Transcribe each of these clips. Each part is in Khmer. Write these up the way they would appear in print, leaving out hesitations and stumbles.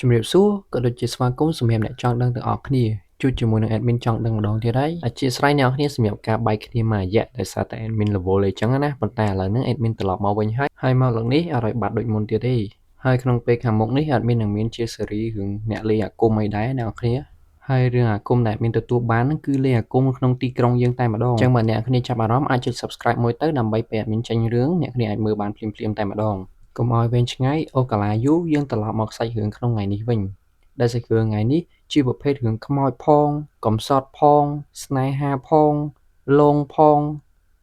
ជំរាបសួរក៏ដូចជាស្វាគមន៍សម្រាប់អ្នកចង់ដឹងទាំងអស់គ្នាជួបជាមួយនឹង admin ចង់ដឹងម្ដងទៀតហើយអធិស្ឋានអ្នកនរគ្នាសម្រាប់ការបែកគ្នាមួយរយៈដោយសារតែ admin រវល់អីចឹងណាប៉ុន្តែឥឡូវហ្នឹង admin ត្រឡប់មកវិញហើយមកលើកនេះអត់ឲ្យបាត់ដូចមុនទៀតទេហើយក្នុងពេលខាងមុខនេះ admin នឹងមានជាស៊េរីរឿងអ្នកលេងអាគមអីដែរអ្នកនរគ្នាហើយរឿងអាគមដែលមានទទួលបានហ្នឹងគឺលេងអាគមក្នុងទីក្រុងយើងតែម្ដងអញ្ចឹងបើអ្នកគ្នាចាប់អារម្មណ៍អាចចុច subscribe មួយទៅដើម្បីពេល admin ចេញរឿងអ្នកគ្នាអាចមើលបានភ្លាមៗតែម្ដងកុំឲ្យវែងឆ្ងាយអូកាឡាយូយើងត្រឡប់មកសាច់រឿងក្នុងថ្ងៃនេះវិញដែលសាច់រឿងថ្ងៃនេះជាប្រភេទរឿងខ្មោចផងកំសត់ផងស្នេហាផងលងផង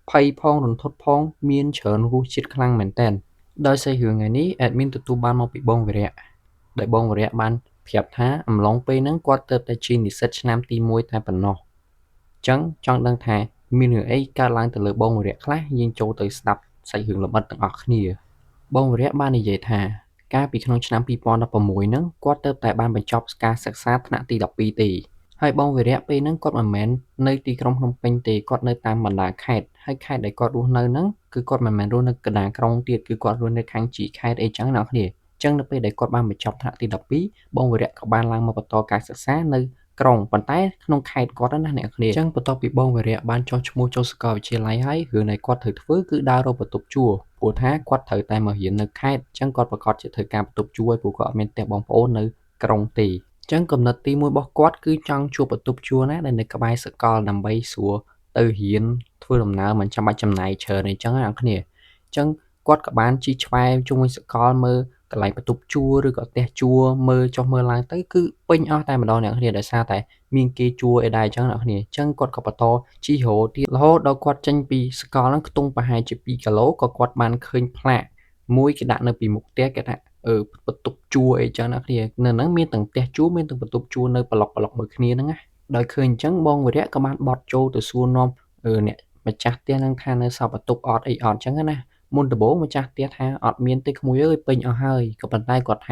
ភ័យផងរន្ធត់ផងមានច្រើនរសជាតិខ្លាំងមែនតើដោយសាច់រឿងថ្ងៃនេះ admin ទទួលបានមកពីបងវិរៈដែលបងវិរៈបានប្រាប់ថាអំឡុងពេលហ្នឹងគាត់ទៅតែជានិស្សិតឆ្នាំទី1តែប៉ុណ្ណោះអញ្ចឹងចង់ដឹងថាមានរឿងអីកើតឡើងទៅលើបងវិរៈខ្លះយើងចូលទៅស្ដាប់សាច់រឿងល្បិតទាំងអស់គ្នាបងវិរៈបាននិយាយថាកាលពីក្នុងឆ្នាំ2016ហ្នឹងគាត់ទៅតែបានបញ្ចប់ការសិក្សាថ្នាក់ទី12ទេហើយបងវិរៈពេលហ្នឹងគាត់មិនមែននៅទីក្រុងភ្នំពេញទេគាត់នៅតាមបណ្ដាខេត្តហើយខេត្តដែលគាត់រស់នៅហ្នឹងគឺគាត់មិនមែនរស់នៅកណ្ដាលក្រុងទៀតគឺគាត់រស់នៅខាងជីខេត្តអីចឹងអ្នកគ្នាអញ្ចឹងនៅពេលដែលគាត់បានបញ្ចប់ថ្នាក់ទី12បងវិរៈក៏បានឡើងមកបន្តការសិក្សានៅក្រុងប៉ុន្តែក្នុងខេត្តគាត់ណាអ្នកគ្នាអញ្ចឹងបន្ទាប់ពីបងវិរៈបានចុះឈ្មោះចូលសាកលវិទ្យាល័យហើយរឿងដែលគាត់ត្រូវធ្វើគឺដើររកបន្ទប់ជួលព្រោះថាគាត់ត្រូវតែមករៀននៅខេត្តអញ្ចឹងគាត់ប្រកាសជាធ្វើការបន្ទប់ជួលព្រោះគាត់អត់មានផ្ទះបងប្អូននៅក្រុងទេអញ្ចឹងកំណត់ទី1របស់គាត់គឺចង់ជួលបន្ទប់ជួលណាដែលនៅក្បែរសាកលដើម្បីស្រួលទៅរៀនធ្វើដំណើរមិនចាំបាច់ចំណាយច្រើនអីចឹងណាអ្នកគ្នាអញ្ចឹងគាត់ក៏បានជិះឆ្វែងជុំវិញសាកលមើលកន្លែងបន្ទប់ជួលឬក៏ផ្ទះជួលមើលចុះមើលឡើងទៅគឺពេញអស់តែម្ដងអ្នកគ្នាដោយសារតែមានគេជួលអីដែរអញ្ចឹងអ្នកគ្នាអញ្ចឹងគាត់ក៏បន្តជិះរហូតទៀតរហូតដល់គាត់ចេញពីសាកលហ្នឹងខ្ទង់ប្រហែលជា2គីឡូក៏គាត់បានឃើញផ្លាកមួយគេដាក់នៅពីមុខផ្ទះគេថាបន្ទប់ជួលអីចឹងអ្នកគ្នានៅហ្នឹងមានទាំងផ្ទះជួលមានទាំងបន្ទប់ជួលនៅប្លុកមួយគ្នាហ្នឹងណាដោយឃើញអញ្ចឹងបងវិរៈក៏បានបត់ចូលទៅសួរនាំអ្នកម្ចាស់ផ្ទះហ្នឹងថានៅសល់បន្ទប់អត់អីអត់អញ្ចឹងណាមុនដំបូងម្ចាស់ផ្ទះថាអត់មានទេក្មួយអើយពេញអស់ហើយក៏ប៉ុន្តែគាត់ថា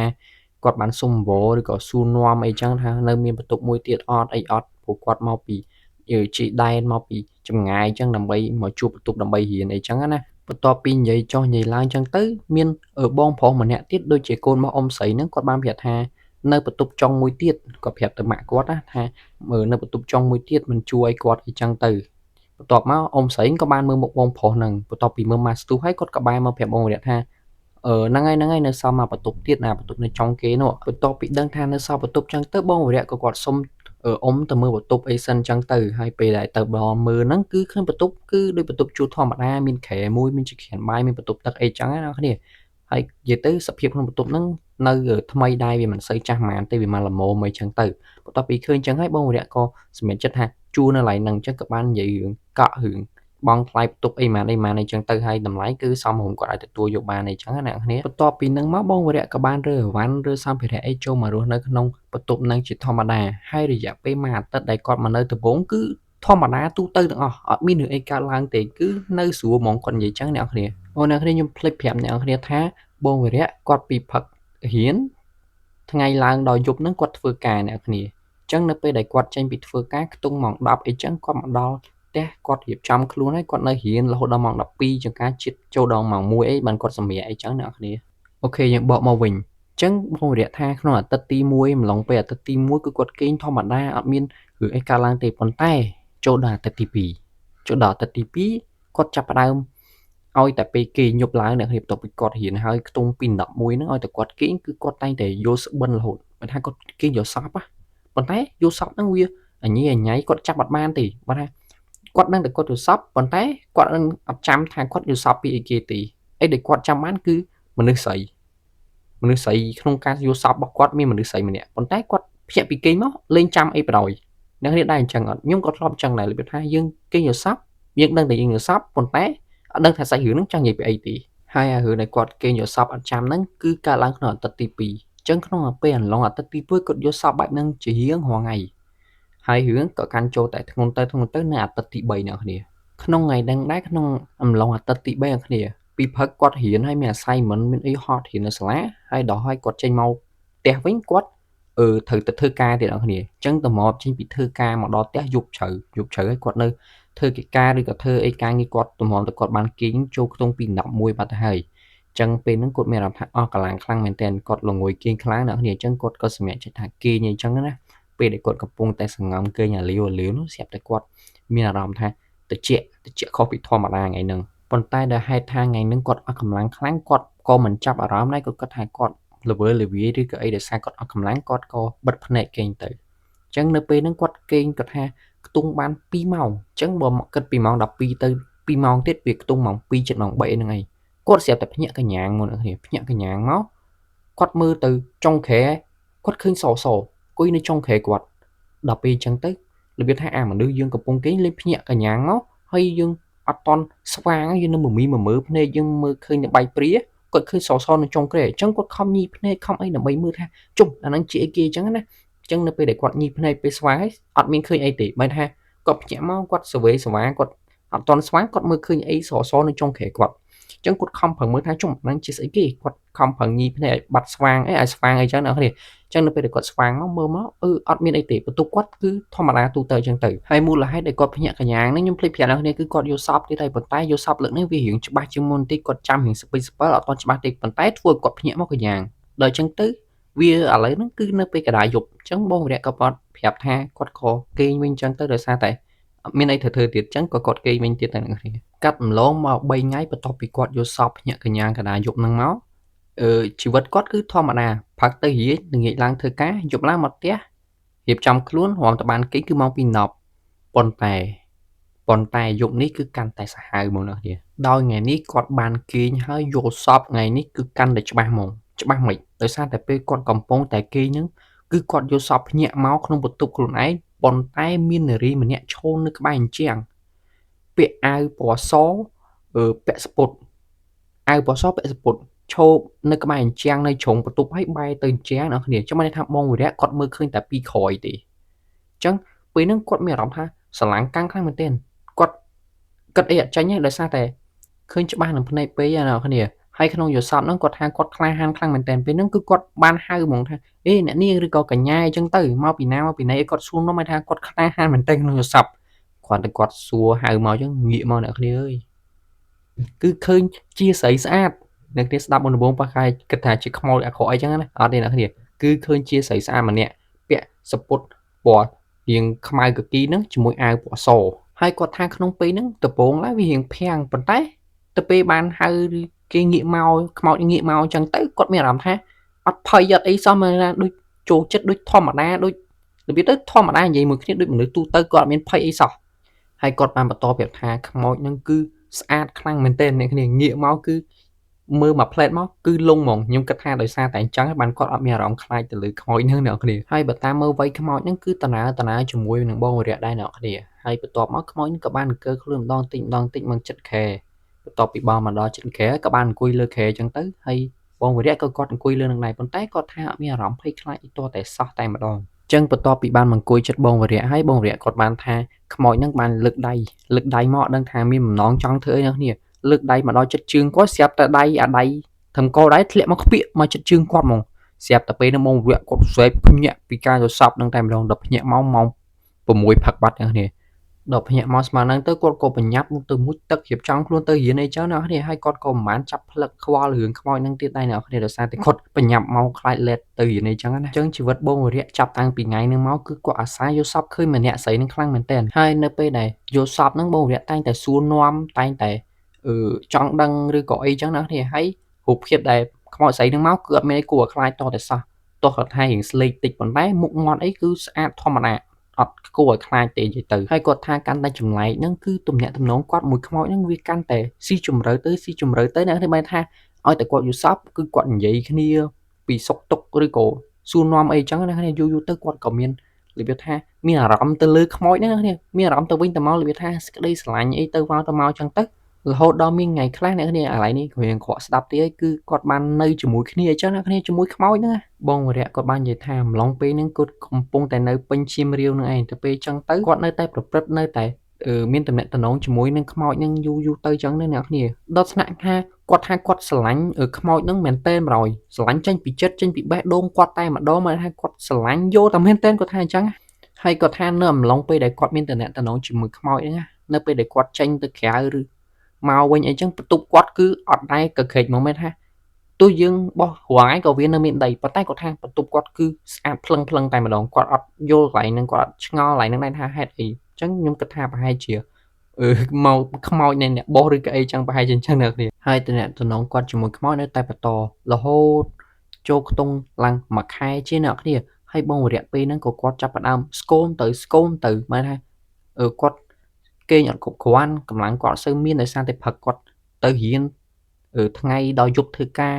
គាត់បានសុំវល់ឬក៏សួរនាំអីចឹងថានៅមានបន្ទប់មួយទៀតអត់អីអត់ព្រោះគាត់មកពីជីដែនមកពីចម្ងាយចឹងដើម្បីមកជួបបន្ទប់ដើម្បីរៀនអីចឹងណាបន្ទាប់ពីនិយាយចុះនិយាយឡើងចឹងទៅមានបងប្រុសម្នាក់ទៀតដូចជាកូនរបស់អ៊ំស្រីហ្នឹងគាត់បានប្រាប់ថានៅបន្ទប់ចុងមួយទៀតគាត់ប្រាប់ទៅម៉ាក់គាត់ណាថានៅបន្ទប់ចុងមួយទៀតមិនជួយឲ្យគាត់អីចឹងទៅបន្ទាប់មកអ៊ំស្រីក៏បានមើលមុខបងប្រុសហ្នឹងបន្ទាប់ពីមើលម៉ាស្ទុះហើយគាត់ក៏បែរមកប្រាប់បងវិរៈថាហ្នឹងហើយនៅសល់មកបន្ទប់ទៀតណាបន្ទប់នៅចុងគេនោះបន្ទាប់ពីដឹងថានៅសល់បន្ទប់ចឹងទៅបងវិរៈក៏គាត់សុំអ៊ំទៅមើលបន្ទប់អីសិនចឹងទៅហើយពេលដែលទៅដល់មើលហ្នឹងគឺឃើញបន្ទប់គឺដូចបន្ទប់ជួលធម្មតាមានគ្រែមួយមានជាក្រានបាយមានបន្ទប់ទឹកអីចឹងណាអ្នកគ្នាហើយនិយាយទៅសភាពក្នុងបន្ទប់ហ្នឹងនៅថ្មីដែរវាមិនសូវចាស់ហ្មងទេវាមកល្មមអីចឹងទៅបន្ទាប់ពីឃើញចឹងហើយបងវិរៈក៏សម្រេចចិត្តថាជួលនៅកន្លែងហ្នឹងចឹងក៏បាននិយាយរឿងកក់រឿងបង់ថ្លៃបន្ទប់អីម៉ានអីចឹងទៅហើយតម្លៃគឺសមរម្យគាត់អាចទទួលយកបានអីចឹងណាអ្នកគ្នាបន្ទាប់ពីហ្នឹងមកបងវិរៈក៏បានរើអីវ៉ាន់រើសម្ភារៈអីចូលមករស់នៅក្នុងបន្ទប់ហ្នឹងជាធម្មតាហើយរយៈពេលមួយអាទិត្យដែលគាត់មកនៅដំបូងគឺធម្មតាទូទៅទាំងអស់អត់មានរឿងអីកើតឡើងទេគឺនៅស្រួលហ្មងគាត់និយាយចឹងអ្នកគ្នាអ្នកគ្នាខ្ញុំភ្លេចប្រាប់អ្នកគ្នាថាបងវិរៈគាត់ពីផឹករៀនថ្ងៃឡើងដល់យប់ហ្នឹងគាត់ធ្វើការអ្នកគ្នាចឹងនៅពេលដែលគាត់ចេញពីធ្វើការខ្ទង់ម៉ោង10អីចឹងគាត់មកដល់ផ្ទះគាត់រៀបចំខ្លួនហើយគាត់នៅរៀនរហូតដល់ម៉ោង12ចង្ការជិតចូលដល់ម៉ោង1អីបានគាត់សម្រាកអីចឹងអ្នកគ្នាអូខេយើងបកមកវិញចឹងបងវិរៈថាក្នុងអាទិត្យទី1ម្លងពេលអាទិត្យទី1គឺគាត់គេងធម្មតាអត់មានរឿងអីកើតឡើងទេប៉ុន្តែចូលដល់អាទិត្យទី2ចូលដល់អាទិត្យទី2គាត់ចាប់ផ្ដើមឲ្យតែពេលគេយប់ឡើងអ្នកគ្នាបន្ទាប់ពីគាត់រៀនហើយខ្ទង់ពី11ហ្នឹងឲ្យតែគាត់គេងគឺគាត់តែងតែយល់ស្បិនរហូតមិនថាគាត់គេងយល់សពប៉ុន្តែយល់សពហ្នឹងវាអញញ៉ៃគាត់ចាប់អត់បានទេបើថាគាត់ដឹងតែគាត់យល់សពប៉ុន្តែគាត់នឹងអត់ចាំថាគាត់យល់សពពីអីគេទេអីដែលគាត់ចាំបានគឺមនុស្សស្រីក្នុងការយល់សពរបស់គាត់មានមនុស្សស្រីម្នាក់ប៉ុន្តែគាត់ភ្ញាក់ពីគេងមកលេងចាំអីបដ ாய் អ្នកនេះដែរអញ្ចឹងអត់ខ្ញុំក៏ធ្លាប់អញ្ចឹងដែររបៀបថាយើងគេងយល់សពយើងដឹងតែយើងយល់សពប៉ុន្តែអត់ដឹងថាសាច់រឿងហ្នឹងចង់និយាយពីអីទេហើយអារឿងដែលគាត់គេងយល់សពអត់ចាំហ្នឹងគឺកើតឡើងក្នុងអាទិត្យទី2អញ្ចឹងក្នុងពេលអន្លងអាទិត្យទី2គាត់យល់សពបែបហ្នឹងជារៀងរាល់ថ្ងៃហើយរឿងក៏កាន់ចូលតែធ្ងន់ទៅនៅអាទិត្យទី3អ្នកគ្នាក្នុងថ្ងៃហ្នឹងដែរក្នុងអំឡុងអាទិត្យទី3អ្នកគ្នាពីព្រឹកគាត់រៀនហើយមាន assignment មានអីហត់រៀននៅសាលាហើយដល់ហើយគាត់ចេញមកផ្ទះវិញគាត់ត្រូវទៅធ្វើការទៀតអ្នកគ្នាអញ្ចឹងតមកចេញពីធ្វើការមកដល់ផ្ទះយប់ជ្រៅហើយគាត់នៅធ្វើកិច្ចការឬក៏ធ្វើអីការងារគាត់តម្រាំតែគាត់បានគេងចូលខ្ទង់ពី11បាត់ទៅហើយ ចឹងពេលហ្នឹងគាត់មានអារម្មណ៍ថាអស់កម្លាំងខ្លាំងមែនទែនគាត់ល្ងួយគេងខ្លាំងអ្នកគ្នាអញ្ចឹងគាត់ក៏សម្រេចចិត្តថាគេងអញ្ចឹងណាពេលដែលគាត់កំពុងតែសង្ងំគេងអាលាវនោះស្រាប់តែគាត់មានអារម្មណ៍ថាត្រជាក់ខុសពីធម្មតាថ្ងៃហ្នឹងប៉ុន្តែដោយហេតុថាថ្ងៃហ្នឹងគាត់អស់កម្លាំងខ្លាំងគាត់ក៏មិនចាប់អារម្មណ៍ដែរគាត់គិតថាគាត់ល្វើល្វាយឬក៏អីដោយសារគាត់អស់កម្លាំងគាត់ក៏បិទភ្នែកគេងទៅអញ្ចឹងនៅពេលហ្នឹងគាត់គេងគាត់ថាខ្ទង់បាន2ម៉ោងអញ្ចឹងបើគិតពីម៉ោង12ទៅ2ម៉ោងទៀតវាខ្ទង់ម៉ោង2 7ម៉ោង3ហ្នឹងឯងគាត់ស្រាប់តែភ្ញាក់កញ្ញាងមកអ្នកគ្នាភ្ញាក់កញ្ញាងមកគាត់មើលទៅចុងក្រែគាត់ឃើញសអង្គុយនៅចុងក្រែគាត់ដល់ពេលអញ្ចឹងទៅរបៀបថាមនុស្សយើងកំពុងគេងលេងភ្ញាក់កញ្ញាងមកហើយយើងអត់តន់ស្វាងយើងនៅមើលភ្នែកយើងមើលឃើញតែបាយព្រាគាត់ឃើញសនៅចុងក្រែអញ្ចឹងគាត់ខំញីភ្នែកខំអីដើម្បីមើលថាជុំអាហ្នឹងជាអីគេអញ្ចឹងណាអញ្ចឹងនៅពេលដែលគាត់ញីភ្នែកពេលស្វាងអត់មានឃើញអីទេបើថាគាត់ភ្ញាក់មកគាត់សវេសវាគាត់អត់តន់ស្វាងគាត់មើលឃើញអីសនៅចុងក្រែគាត់អញ្ចឹងគាត់ខំប្រឹងមើលថាជុំហ្នឹងជាស្អីគេគាត់ខំប្រឹងញីភ្នែកឲ្យបាត់ស្វាងអីឲ្យស្វាងអីចឹងអ្នកគ្នាអញ្ចឹងនៅពេលដែលគាត់ស្វាងមកមើលមកអត់មានអីទេបន្ទប់គាត់គឺធម្មតាទូទៅអញ្ចឹងទៅហើយមូលហេតុដែលគាត់ភ្ញាក់កញ្ញាងហ្នឹងខ្ញុំភ្លេចប្រាប់អ្នកគ្នាគឺគាត់យល់សពទៀតហើយប៉ុន្តែយល់សពលើកនេះវារៀងច្បាស់ជាងមុនតិចគាត់ចាំរៀងស្ពេចស្ពិលអត់ទាន់ច្បាស់ទេប៉ុន្តែធ្វើឲ្យគាត់ភ្ញាក់មកកញ្ញាងដល់អញ្ចឹងទៅវាឥឡូវហ្នឹងគឺនៅពេលកណ្ដាលយប់អញ្ចឹងបងវរៈក៏គាត់ប្រាប់ថាគាត់ក៏គេងវិញអញ្ចឹងទៅដោយសារតែអត់មានអីធ្វើទៀតអញ្ចឹងក៏គាត់គេងវិញទៀតតែអ្នកគ្នាកាត់ម្លងមក3ថ្ងៃបន្ទាប់ពីគាត់យល់សពភ្ញាក់កញ្ញាងកណ្ដាលយប់ហ្នឹងមកជីវិតគាត់គឺធម្មតាផឹកទៅរៀនល្ងាចឡើងធ្វើការយប់ឡើងមកផ្ទះរៀបចំខ្លួនរំតបានគេគឺម៉ោង2:10ប៉ុន្តែយប់នេះគឺកាន់តែសាហាវហ្មងអ្នកនាងដោយថ្ងៃនេះគាត់បានគេងហើយយល់សពថ្ងៃនេះគឺកាន់តែច្បាស់ហ្មងច្បាស់មិនដោយសារតែពេលគាត់កំពុងតែគេងហ្នឹងគឺគាត់យល់សពភ្ញាក់មកក្នុងបន្ទប់ខ្លួនឯងប៉ុន្តែមាននារីម្នាក់ឈរនៅក្បែរអញ្ចឹងពាក់អាវពណ៌សពាក់ស្ពុតអាវពណ៌សពាក់ស្ពុតឈរនៅក្បែរអញ្ចឹងនៅជ្រុងបន្ទប់ហើយបែរទៅអញ្ចឹងអ្នកគ្នាចាំមិនថាបងវិរៈគាត់មើលឃើញតែពីក្រោយទេអញ្ចឹងពេលហ្នឹងគាត់មានអារម្មណ៍ថាស្រឡាំងកាំងខ្លាំងមែនទែនគាត់គិតអីអត់ចាញ់ទេដោយសារតែឃើញច្បាស់នឹងភ្នែកពេកអ្នកគ្នាហើយក្នុងយល់សពហ្នឹងគាត់ថាគាត់ក្លាហានខ្លាំងមែនទែនពេលហ្នឹងគឺគាត់បានហៅហ្មងថាអេអ្នកនាងឬក៏កញ្ញាអញ្ចឹងទៅមកពីណាមកពីណីគាត់សួរនោះមិនថាគាត់ក្លាហានមែនទែនក្នុងយល់សពគាត់តែគាត់សួរហៅមកអញ្ចឹងងាកមកអ្នកគ្នាអើយគឺឃើញជាស្រីស្អាតអ្នកគ្នាស្ដាប់មុនដំបូងប៉ះកាយគិតថាជាខ្មោចអាក្រក់អីចឹងណាអត់ទេអ្នកគ្នាគឺឃើញជាស្រីស្អាតម្នាក់ពាក់សពុតពណ៌រៀងខ្មៅកគីហ្នឹងជាមួយអាវពណ៌សហើយគាត់ថាក្នុងពេលហ្នឹងដំបងឡើងវារៀងភាំងប៉ុន្តែទៅពេលបានហៅគេងាកមកខ្មោចងាកមកអញ្ចឹងទៅគាត់មានអារម្មណ៍ថាអត់ភ័យអត់អីសោះមកដូចចូលចិត្តដូចធម្មតាដូចរបៀបទៅធម្មតានិយាយមួយគ្នាដូចមនុស្សទូទៅគាត់អត់មានភ័យអីសោះហើយគាត់បានបន្តប្រាប់ថាខ្មោចហ្នឹងគឺស្អាតខ្លាំងមែនទែនអ្នកគ្នាងាកមកគឺមើលមកផ្លែតមកគឺលងហ្មងខ្ញុំគិតថាដោយសារតែអញ្ចឹងបានគាត់អត់មានអារម្មណ៍ខ្លាចទៅលើខ្មោចហ្នឹងអ្នកគ្នាហើយបើតាមមើលវ័យខ្មោចហ្នឹងគឺតាណាជាមួយនឹងបងវរៈដែរអ្នកគ្នាហើយបន្ទាប់មកខ្មោចក៏បានអង្គើខ្លួនម្ដងតិចមកចិត្តខែបន្ទាប់ពីបងមកដល់ចិត្តខែក៏បានអង្គុយលើខែអញ្ចឹងទៅហើយបងវរៈក៏គាត់អង្គុយលើនឹងដែរប៉ុន្តែគាត់ថាអត់មានអារម្មណ៍ភ័យខ្លាចអីទាល់តែសោះតែម្ដងចឹងបន្ទាប់ពីបានមកអង្គុយចិត្តបងវរៈហើយបងវរៈគាត់បានថាខ្មោចហ្នឹងបានលើកដៃមកអត់ដឹងថាមានបំណងចង់ធ្វើអីអ្នកគ្នាលើកដៃមកដល់ចិត្តជើងគាត់ស្រាប់តែដៃធំកដៃធ្លាក់មកខ្ពាកមកចិត្តជើងគាត់ហ្មងស្រាប់តែពេលហ្នឹងបងវរៈគាត់ស្រែកភ្ញាក់ពីការយល់សប្តិនឹងតែម្ដងដល់ភ្ញាក់មកម៉ោង6ផឹកបាត់អ្នកគ្នាដល់ភ្ញាក់មកស្មានហ្នឹងទៅគាត់ក៏បញ្ញាប់ទៅមុជទឹករៀបចំខ្លួនទៅរៀនអីចឹងអ្នកគ្នាហើយគាត់ក៏មិនបានចាប់ផ្លឹកខ្វល់រឿងខ្មោចហ្នឹងទៀតដែរអ្នកគ្នាដោយសារតែគាត់បញ្ញាប់មកខ្លាចលេតទៅរៀនអីចឹងណាចឹងជីវិតបងវរៈចាប់តាំងពីថ្ងៃហ្នឹងមកគឺគាត់អាសាយល់សប្តិឃើញម្នាក់ស្រីហ្នឹងខ្លាំងមែនតើហើយនៅពេលដែលយល់សប្តិហ្នឹងបងវរៈតែងតែសួរនាំតែងតែចង់ដឹងឬក៏អីចឹងណាគ្នាហើយរូបភាពដែលខ្មោចស្រីហ្នឹងមកគឺអត់មានអីគួរឲ្យខ្លាចតតែសោះទោះគាត់ថារៀងស្លេកតិចប៉ុន្តែមុខមាត់អីគឺស្អាតធម្មតាអត់គួរឲ្យខ្លាចទេនិយាយទៅហើយគាត់ថាកាន់តែចម្លែកហ្នឹងគឺទំនាក់ទំនងគាត់មួយខ្មោចហ្នឹងវាកាន់តែស៊ីជម្រៅទៅអ្នកនេះបែរថាឲ្យតែគាត់យល់សប្តិគឺគាត់និយាយគ្នាពីសុខទុក្ខឬក៏សួរនាំអីចឹងណាគ្នាយូរទៅគាត់ក៏មានរបៀបថាមានអារម្មណ៍ទៅលើខ្មោចហ្នឹងណាមានអារម្មណ៍ទៅវិញទៅមករបៀបថាស្ក្តីស្រឡាញ់អីទៅមកចឹងទៅរហូតដល់មានថ្ងៃខ្លះអ្នកគ្នាឥឡូវនេះរៀងខកស្ដាប់ទៀតគឺគាត់បាននៅជាមួយគ្នាអញ្ចឹងអ្នកគ្នាជាមួយខ្មោចហ្នឹងបងវរៈគាត់បាននិយាយថាម្លងពេលហ្នឹងគាត់កំពុងតែនៅពេញឈាមរាវនឹងឯងទៅពេលអញ្ចឹងទៅគាត់នៅតែប្រព្រឹត្តនៅតែមានតំណែងតំណងជាមួយនឹងខ្មោចហ្នឹងយូរទៅអញ្ចឹងអ្នកគ្នាដល់ថ្នាក់ថាគាត់ស្រឡាញ់ខ្មោចហ្នឹងមែនតើ100ស្រឡាញ់ចេញពីចិត្តចេញពីបេះដូងគាត់តែម្ដងមកថាគាត់ស្រឡាញ់យកតែមែនតើគាត់ថាអញ្ចឹងហើយគាត់ថានៅអំឡុងពេលដែលគាត់មានតំណែងតំណងជាមួយខ្មោចហ្នឹងនៅពេលដែលគាត់ចេញទៅក្រៅឬមកវិញអីចឹងបន្ទប់គាត់គឺអត់ដែរកក្រែកមកមែនថា ទោះយើងបោះរាល់ថ្ងៃក៏វានៅមានដីប៉ុន្តែគាត់ថាបន្ទប់គាត់គឺស្អាតភ្លឹងតែម្ដងគាត់អត់យល់កន្លែងហ្នឹងគាត់អត់ឆ្ងល់កន្លែងហ្នឹងដែរថាហេតុអីអញ្ចឹងខ្ញុំគិតថាប្រហែលជាមកខ្មោចនៃអ្នកបោសឬក៏អីចឹងប្រហែលជាអញ្ចឹងអ្នកនាងហើយទំនាក់ទំនងគាត់ជាមួយខ្មោចនៅតែបន្តរហូតចូលខ្ទង់ឡើងមួយខែជាអ្នកគ្នាហើយបងរយៈពេលហ្នឹងក៏គាត់ចាប់ផ្ដើមស្គមទៅបានថាគាត់គេងអត់គ្រប់គ្រាន់កម្លាំងគាត់អត់សូវមានដោយសារតែព្រឹកគាត់ទៅរៀនថ្ងៃដល់យប់ធ្វើការ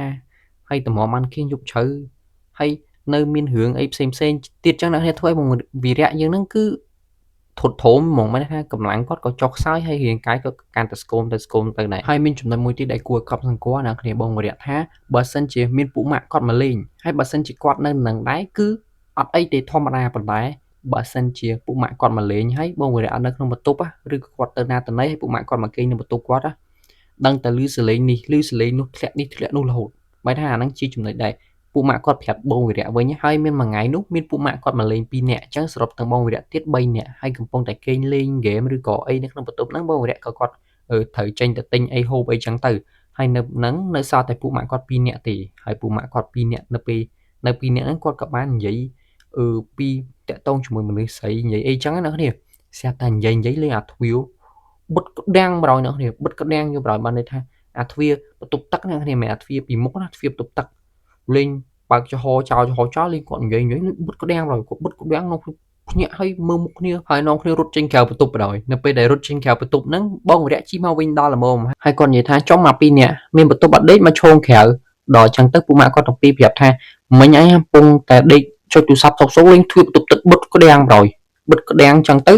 ហើយតម្រាំបានគេងយប់ជ្រៅហើយនៅមានរឿងអីផ្សេងទៀតចឹងអ្នកគ្នាធ្វើឲ្យបងវីរៈយើងហ្នឹងគឺធុតធមហ្មងមានថាកម្លាំងគាត់ក៏ចុះខ្សោយហើយរាងកាយក៏កាន់តែស្គមទៅដែរហើយមានចំណុចមួយទៀតដែលគួរឲ្យកត់សម្គាល់អ្នកគ្នាបងវីរៈថាបើសិនជាមានពួកម៉ាក់គាត់មកលេងហើយបើសិនជាគាត់នៅនឹងដែរគឺអត់អីទេធម្មតាប៉ុន្តែបើសិនជាពួកម៉ាក់គាត់មកលេងហើយបងវីរៈអត់នៅក្នុងបន្ទប់ឬក៏គាត់ទៅណាទៅណីហើយពួកម៉ាក់គាត់មកគេងនៅបន្ទប់គាត់ដឹងតែឮសលេងនេះឮសលេងនោះធ្លាក់នេះធ្លាក់នោះរហូតបែរថាអាហ្នឹងជាចំណុចដែលពួកម៉ាក់គាត់ប្រាប់បងវីរៈវិញហើយមានមួយថ្ងៃនោះមានពួកម៉ាក់គាត់មកលេង2នាក់អញ្ចឹងសរុបទាំងបងវីរៈទៀត3នាក់ហើយកំពុងតែគេងលេងហ្គេមឬក៏អីនៅក្នុងបន្ទប់ហ្នឹងបងវីរៈក៏គាត់ត្រូវចេញទៅទិញអីហូបអីចឹងទៅហើយនៅហ្នឹងនៅសល់តែពួកម៉ាក់គាត់2នាក់ទេហើយពួកម៉ាក់គាត់2នាក់នៅ2នាក់ហ្នឹងគាត់ក៏បាននិយាយពីតាក់ទងជាមួយមនុស្សស្រីនិយាយអីចឹងណាអ្នកគ្នាស្រាប់តែនិយាយលេងអាទ្វារបិទក្តាំងបរោយអ្នកគ្នាបិទក្តាំងយកបរោយបានន័យថាអាទ្វារបន្ទប់ទឹកអ្នកគ្នាមិនមែនអាទ្វារពីមុខណាទ្វារបន្ទប់ទឹកលេងបើកចំហចោលលេងគាត់និយាយបិទក្តាំងបរោយគាត់បិទក្តាំងនោះភ្ញាក់ហើយមើលមុខគ្នាហើយនាំគ្នារត់ចេញក្រៅបន្ទប់បរោយនៅពេលដែលរត់ចេញក្រៅបន្ទប់ហ្នឹងបងវរៈជីមកវិញដល់ល្មមហើយគាត់និយាយថាចុះមក2នាក់មានបន្ទប់អត់ដេកមកឈោងក្រៅដល់អញ្ចឹងទៅពួកម៉ាក់គាត់ទាំងពីរប្រាប់ថាមិញឯងកំពុងតែដេកចុចទូរស័ព្ទសុកលេងទ្វារបន្ទប់ទឹកបិទក្តាំងបរោយបិទក្តាំងអញ្ចឹងទៅ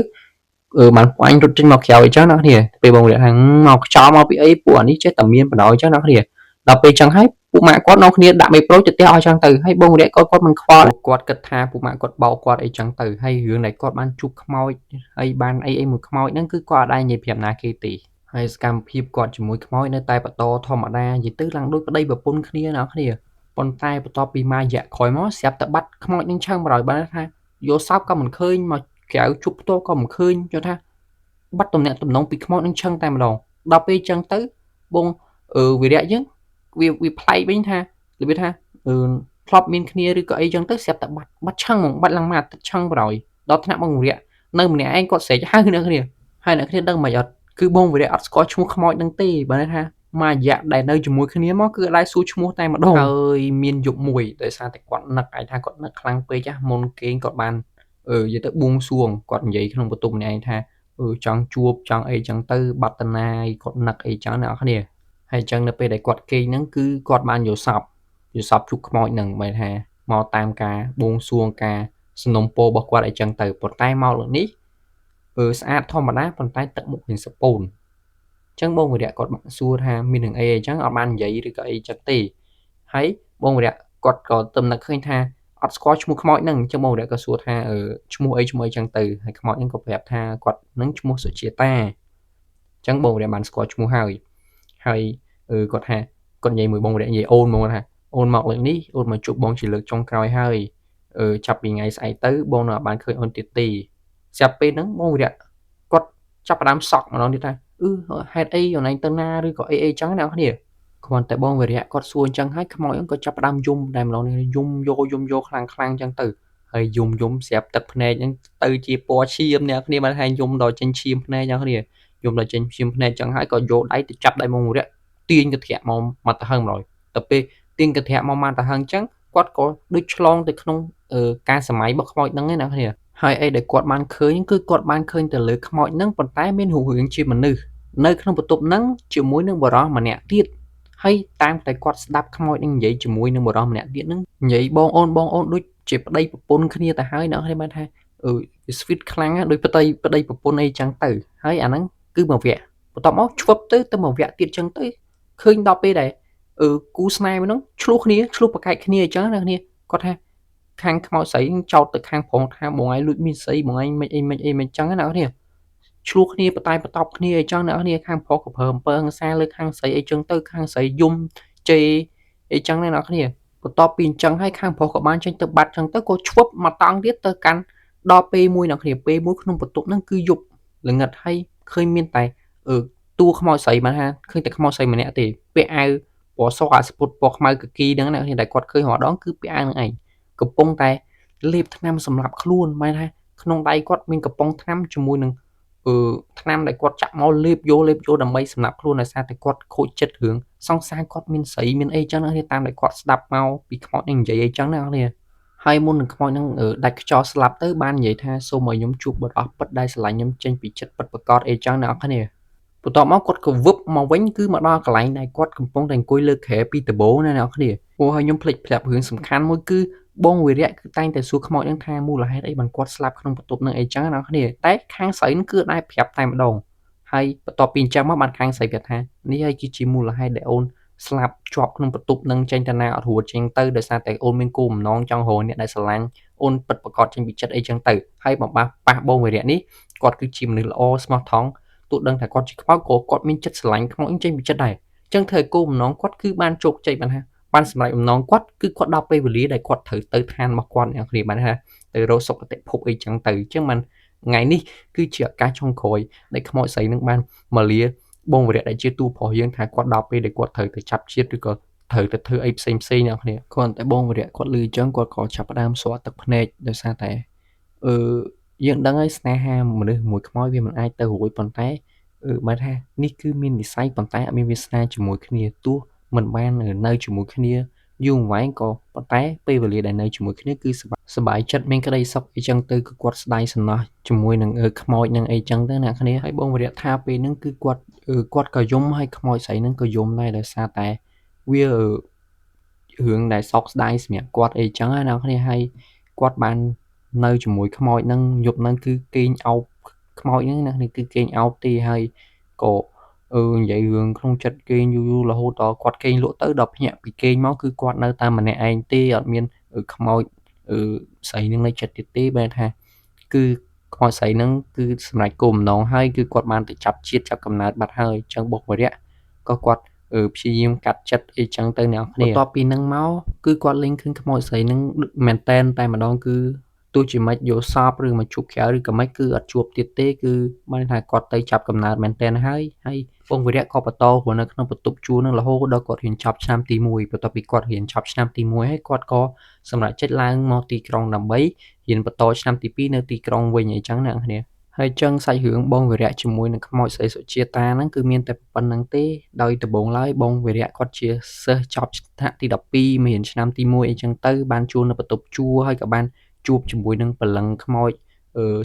បានពួកអញរត់ចេញមកក្រៅអីចឹងអ្នកគ្នាពេលបងនិយាយថាមកខ្យល់មកពីអីពួកអានេះចេះតែមានបណ្ដោយចឹងអ្នកគ្នាដល់ពេលចឹងហើយពួកម៉ាក់គាត់នាំគ្នាដាក់មេប្រូទៅផ្ទះឲ្យចឹងទៅហើយបងរយៈគាត់មិនខ្វល់គាត់គិតថាពួកម៉ាក់គាត់បោកគាត់អីចឹងទៅហើយរឿងដែលគាត់បានជួបខ្មោចហើយបានអីមួយខ្មោចហ្នឹងគឺគាត់អត់ដែរនិយាយប្រាប់ណាគេទេហើយសកម្មភាពគាត់ជាមួយខ្មោចនៅតែបន្តធម្មតានិយាយទៅឡើងដូចប្តីប្រពន្ធគ្នាអ្នកគ្នាប៉ុន្តែបន្ទាប់ពីមួយរយៈក្រោយមកស្រាប់តែបាត់ខ្មោចនឹងឆឹងបរោយបានថាយកសោកក៏មិនឃើញមកក្រៅជប់ផ្ទាល់ក៏មិនឃើញយល់ថាបាត់ទំនាក់ទំនងពីខ្មោចនឹងឆឹងតែម្ដងដល់ពេលចឹងទៅបងវីរៈយើងវាប្លែកវិញថារបៀបថាធ្លាប់មានគ្នាឬក៏អីចឹងទៅស្រាប់តែបាត់ឆឹងហ្មងបាត់ឡើងមកទឹកឆឹងបរោយដល់ថ្នាក់បងវីរៈនៅម្នាក់ឯងគាត់ស្រែកហៅអ្នកគ្នាហើយអ្នកគ្នាដឹងមិនអត់គឺបងវីរៈអត់ស្គាល់ឈ្មោះខ្មោចនឹងទេបើថាមួយរយៈដែលនៅជាមួយគ្នាមកគឺដែរសួរឈ្មោះតែម្ដងហើយមានយប់មួយដោយសារតែគាត់នឹកអាចថាគាត់នឹកខ្លាំងពេកមុនគេងគាត់បាននិយាយទៅបួងសួងគាត់និយាយក្នុងបន្ទប់ម្នាក់ឯងថាចង់ជួបចង់អីចឹងទៅបាត់តណាយគាត់នឹកអីចឹងអ្នកគ្នាហើយចឹងនៅពេលដែលគាត់គេងហ្នឹងគឺគាត់បានយល់សពជួបខ្មោចហ្នឹងបែរថាមកតាមការបួងសួងការសំណុំពររបស់គាត់អីចឹងទៅប៉ុន្តែមកលើកនេះស្អាតធម្មតាប៉ុន្តែទឹកមុខមានសពូនចឹងបងវីរៈគាត់សួរថាមាននឹងអីចឹងអត់បាននិយាយឬក៏អីចឹងទេហើយបងវីរៈគាត់ក៏ទំនឹកឃើញថាអត់ស្គាល់ឈ្មោះខ្មោចហ្នឹងអញ្ចឹងបងវីរៈក៏សួរថាឈ្មោះអីចឹងទៅហើយខ្មោចហ្នឹងក៏ប្រាប់ថាគាត់នឹងឈ្មោះសុជាតាអញ្ចឹងបងវីរៈបានស្គាល់ឈ្មោះហើយគាត់ថាគាត់និយាយមួយបងវីរៈនិយាយអូនមកថាអូនមកលើកនេះអូនមកជួបបងជាលើកចុងក្រោយហើយចាប់ពីថ្ងៃស្អែកទៅបងនៅអត់បានឃើញអូនទៀតទេស្រាប់ពេលហ្នឹងបងវីរៈគាត់ចាប់ផ្ដើមសក់ម្ដងទៀតថាហេតុអីអូនឯងទៅណាឬក៏អីចឹងណាអ្នកគ្នាគ្រាន់តែបងវីរៈគាត់សួរអញ្ចឹងហើយខ្មោចហ្នឹងក៏ចាប់ផ្ដើមយំតែម្ដងនេះយំយកខ្លាំងអញ្ចឹងទៅហើយយំស្រាប់ទឹកភ្នែកហ្នឹងទៅជាពណ៌ឈាមអ្នកគ្នាបានថាយំដល់ចេញឈាមភ្នែកអ្នកគ្នាយំដល់ចេញឈាមភ្នែកអញ្ចឹងហើយក៏យកដៃទៅចាប់ដៃបងវីរៈទាញកន្ធាក់មកទៅហឹងម្ដងទៅពេលទាញកន្ធាក់មកទៅហឹងអញ្ចឹងគាត់ក៏ដូចឆ្លងទៅក្នុងការសម័យរបស់ខ្មោចហ្នឹងឯណាគ្នាហើយអីដែលគាត់បានឃើញគឺគាត់បានឃើញទៅលើខ្មោចហ្នឹងប៉ុន្តែមានរូបរាងជាមនុស្សនៅក្នុងបន្ទប់ហ្នឹងជាមួយនឹងបរិសម្នាក់ទៀតហើយតាមតែគាត់ស្ដាប់ខ្មោចនឹងនិយាយជាមួយនឹងបរិសម្នាក់ទៀតហ្នឹងនិយាយបងអូនដូចជាប្តីប្រពន្ធគ្នាទៅហើយអ្នកគ្នាបានថាsweet ខ្លាំងដូចប្តីប្រពន្ធអីចឹងទៅហើយអាហ្នឹងគឺមួយវគ្គបន្ទាប់មកឈ្វឹបទៅមួយវគ្គទៀតចឹងទៅឃើញដល់ពេលដែលគូស្នេហ៍ហ្នឹងឆ្លោះប្រកែកគ្នាអញ្ចឹងណាគ្នាគាត់ថាខាងខ្មោចស្រីចោតទៅខាងប្រុសថាបងឯងលួចមានស្រីបងឯងមិនអីមិនចឹងណាគ្នាឆ្លោះគ្នាបតែបតប់គ្នាអីចឹងអ្នកគ្នាខាងប្រុសក៏ប្រើអំពើហិង្សាលើខាងស្រីអីចឹងទៅខាងស្រីយំជេរអីចឹងណាអ្នកគ្នាបន្ទាប់ពីអញ្ចឹងហើយខាងប្រុសក៏បានចេញទៅបាត់ចឹងទៅក៏ឈ្វឹបមកតង់ទៀតទៅកាន់ដល់ពេលមួយអ្នកគ្នាពេលមួយក្នុងបន្ទប់ហ្នឹងគឺយប់ល្ងិតហើយឃើញមានតែតួខ្មោចស្រីបានថាឃើញតែខ្មោចស្រីម្នាក់ទេពាក់អាវ ពណ៌សអាស្ពុតពណ៌ខ្មៅកគីហ្នឹងណាអ្នកដែលគាត់ឃើញរាល់ដងគឺពាក់អាវហ្នឹងឯងកំពុងតែលេបថ្នាំសម្រាប់ខ្លួនបែរថាក្នុងដៃគាត់មានកំប៉ុងថ្នាំជាមួយនឹងថ្នាំដែលគាត់ចាក់មកលេបយកដើម្បីសម្រាប់ខ្លួនដោយសារតែគាត់ខូចចិត្តរឿងសង្សារគាត់មានស្រីមានអីចឹងណាតាមដែលគាត់ស្ដាប់មកពីខ្មោចនឹងនិយាយអីចឹងណាអ្នកហើយមុននឹងខ្មោចនឹងដាច់ខ្យល់ស្លាប់ទៅបាននិយាយថាសូមឲ្យខ្ញុំជួបបុរសពិតដែលស្រឡាញ់ខ្ញុំចេញពីចិត្តពិតប្រាកដអីចឹងអ្នកគ្នាបន្ទាប់មកគាត់ក៏វឹបមកវិញគឺមកដល់កន្លែងដែលគាត់កំពុងតែអង្គុយលើខែពីដំបូងណាអ្នកគ្នាព្រោះឲ្យខ្ញុំភ្លេចប្រាប់រឿងសំខាន់មួយគឺបងវីរៈគឺតែងតែសួរខ្មោចនឹងថាមូលហេតុអីបានគាត់ស្លាប់ក្នុងបន្ទប់នឹងអីចឹងអ្នកគ្នាតែខាងស្រីនឹងគឺដែរប្រាប់តែម្ដងហើយបន្ទាប់ពីអញ្ចឹងមកបានខាងស្រីប្រាប់ថានេះហើយគឺជាមូលហេតុដែលអូនស្លាប់ជាប់ក្នុងបន្ទប់នឹងចេញតាណាអត់រួចចេញទៅដោយសារតែអូនមានគោលបំណងចង់រកអ្នកដែលស្រឡាញ់អូនពិតប្រាកដចេញពីចិត្តអីចឹងទៅហើយបំបះប៉ះបងវីរៈនេះគាត់គឺជាមនុស្សល្អស្មោះត្រង់ទោះដឹងថាគាត់ជាខ្មោចក៏គាត់មានចិត្តស្រឡាញ់ខ្មោចចេញពីចិត្តដែរអញ្ចឹងធ្វើឲ្យគោលបំណងគាត់គឺបានជោគជ័យបានថាបានសម្រេចបំណងគាត់គឺគាត់ដល់ពេលវេលាដែលគាត់ត្រូវទៅឋានរបស់គាត់អ្នកគ្នាបានថាទៅរកសុគតិភពអីចឹងទៅអញ្ចឹងបានថ្ងៃនេះគឺជាឱកាសចុងក្រោយដែលខ្មោចស្រីនឹងបានមកលាបងវីរៈដែលជាទូប្រុសយើងថាគាត់ដល់ពេលដែលគាត់ត្រូវទៅចាប់ជាតិឬក៏ត្រូវទៅធ្វើអីផ្សេងអ្នកគ្នាគាត់តែបងវីរៈគាត់លឺអញ្ចឹងគាត់ក៏ចាប់ផ្ដើមស្រក់ទឹកភ្នែកដោយសារតែយើងដឹងហើយស្នេហាមនុស្សមួយខ្មោចវាមិនអាចទៅរួចប៉ុន្តែបើថានេះគឺមាននិស្ស័យប៉ុន្តែអត់មានវាសនាជាមួយគ្នាទោះមិនបាននៅជាមួយគ្នាយូរអង្វែងក៏ប៉ុន្តែពេលវេលាដែលនៅជាមួយគ្នាគឺសប្បាយចិត្តមានក្តីសុខអីចឹងទៅគឺគាត់ស្ដាយសំណោះជាមួយនឹងខ្មោចនឹងអីចឹងទៅអ្នកគ្នាហើយបងវីរៈថាពេលហ្នឹងគឺគាត់ក៏យំហើយខ្មោចស្រីហ្នឹងក៏យំដែរដោយសារតែវារឿងដែលសោកស្ដាយសម្រាប់គាត់អីចឹងណាអ្នកគ្នាហើយគាត់បាននៅជាមួយខ្មោចហ្នឹងយប់ហ្នឹងគឺគេងអោបខ្មោចហ្នឹងណាគឺគេងអោបទេហើយក៏និយាយរឿងក្នុងចិត្តគេងយូររហូតដល់គាត់គេងលក់ទៅដល់ភ្ញាក់ពីគេងមកគឺគាត់នៅតែម្នាក់ឯងទេអត់មានខ្មោចស្រីនឹងនៅចិត្តទៀតទេបែរថាគឺខ្មោចស្រីហ្នឹងគឺសម្រេចគោលបំណងហើយគឺគាត់បានទៅចាប់ជាតិចាប់កំណើតបាត់ហើយអញ្ចឹងបុព្វវរៈក៏គាត់ព្យាយាមកាត់ចិត្តអីចឹងទៅអ្នកគ្នាបន្ទាប់ពីហ្នឹងមកគឺគាត់លេងឃើញខ្មោចស្រីហ្នឹងមែនតែនតែម្ដងគឺទោះជាមិនយកសពឬមកជួបក្រៅឬក៏មិនគឺអត់ជួបទៀតទេគឺបានថាគាត់ទៅចាប់កំណើតមែនតែនហើយបងវីរៈក៏បន្តរស់នៅក្នុងបន្ទប់ជួលនឹងរហូតដល់គាត់រៀនចប់ឆ្នាំទី1បន្ទាប់ពីគាត់រៀនចប់ឆ្នាំទី1ហើយគាត់ក៏សម្រេចចិត្តឡើងមកទីក្រុងដើម្បីរៀនបន្តឆ្នាំទី2នៅទីក្រុងវិញអីចឹងអ្នកគ្នាហើយចឹងសាច់រឿងបងវីរៈជាមួយនឹងខ្មោចស្រីសុជាតាហ្នឹងគឺមានតែប៉ុណ្្នឹងទេដោយដំបូងឡើយបងវីរៈគាត់ជាសិស្សចប់ថ្នាក់ទី12មានឆ្នាំទី1អីចឹងទៅបានជួលនៅបន្ទប់ជួលហើយក៏បានជួបជាមួយនឹងបលឹងខ្មោច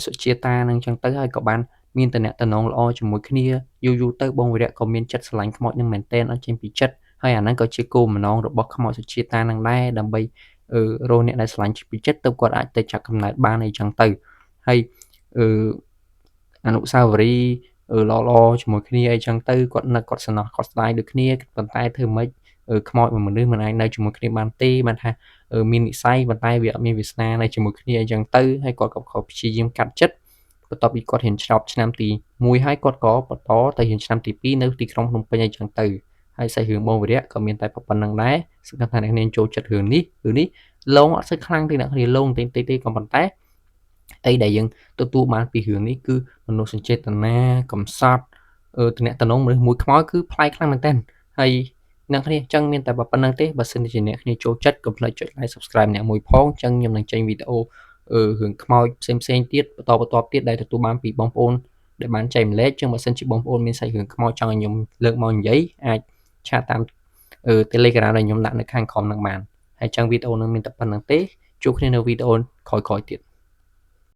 សុជាតាហ្នឹងចឹងទៅហើយក៏បានមានតំណែងល្អជាមួយគ្នាយូរទៅបងវីរៈក៏មានចិត្តស្រឡាញ់ខ្មោចនឹងមែនតែនអត់ចេញពីចិត្តហើយអាហ្នឹងក៏ជាគោលបំណងរបស់ខ្មោចសុជាតានឹងដែរដើម្បីរកអ្នកដែលស្រឡាញ់ពីចិត្តទៅគាត់អាចទៅចាប់កំណើតបានអីចឹងទៅហើយអនុស្សាវរីយ៍ល្អជាមួយគ្នាអីចឹងទៅគាត់នឹកគាត់សំណោះគាត់ស្ដាយដូចគ្នាប៉ុន្តែធ្វើម៉េចខ្មោចមួយមនុស្សមិនអាចនៅជាមួយគ្នាបានទេបានថាមាននិស្ស័យប៉ុន្តែវាអត់មានវាសនានៅជាមួយគ្នាអីចឹងទៅហើយគាត់ក៏ព្យាយាមកាត់ចិត្តបន្ទាប់ពីគាត់រៀនចប់ឆ្នាំទី1ហើយគាត់ក៏បន្តទៅរៀនឆ្នាំទី2នៅទីក្រុងភ្នំពេញអីចឹងទៅហើយសាច់រឿងបងវីរៈក៏មានតែប៉ុណ្្នឹងដែរសង្ឃឹមថាអ្នកនាងចូលចិត្តរឿងនេះលងអត់សូវខ្លាំងទេអ្នកនាងលងតិចទេក៏ប៉ុន្តែអីដែលយើងទទួលបានពីរឿងនេះគឺមនោសញ្ចេតនាកំសត់តំណែងមនុស្សមួយខ្មោចគឺប្លែកខ្លាំងមែនទែនហើយអ្នកគ្នាចឹងមានតែប៉ុណ្្នឹងទេបើសិនជាអ្នកគ្នាចូលចិត្តកុំភ្លេចចុច like subscribe អ្នកមួយផងចឹងខ្ញុំនឹងចេញវីដេអូរឿងខ្មោចផ្សេងទៀតបន្តទៀតដែលទទួលបានពីបងប្អូនដែលបានចែកម្លែកចឹងបើសិនជាបងប្អូនមានសាច់រឿងខ្មោចចង់ឲ្យខ្ញុំលើកមកនិយាយអាចឆាតតាមTelegram ដែលខ្ញុំដាក់នៅខាងក្រោមនឹងបានហើយចឹងវីដេអូនឹងមានតែប៉ុណ្្នឹងទេជួបគ្នានៅវីដេអូក្រោយៗទៀត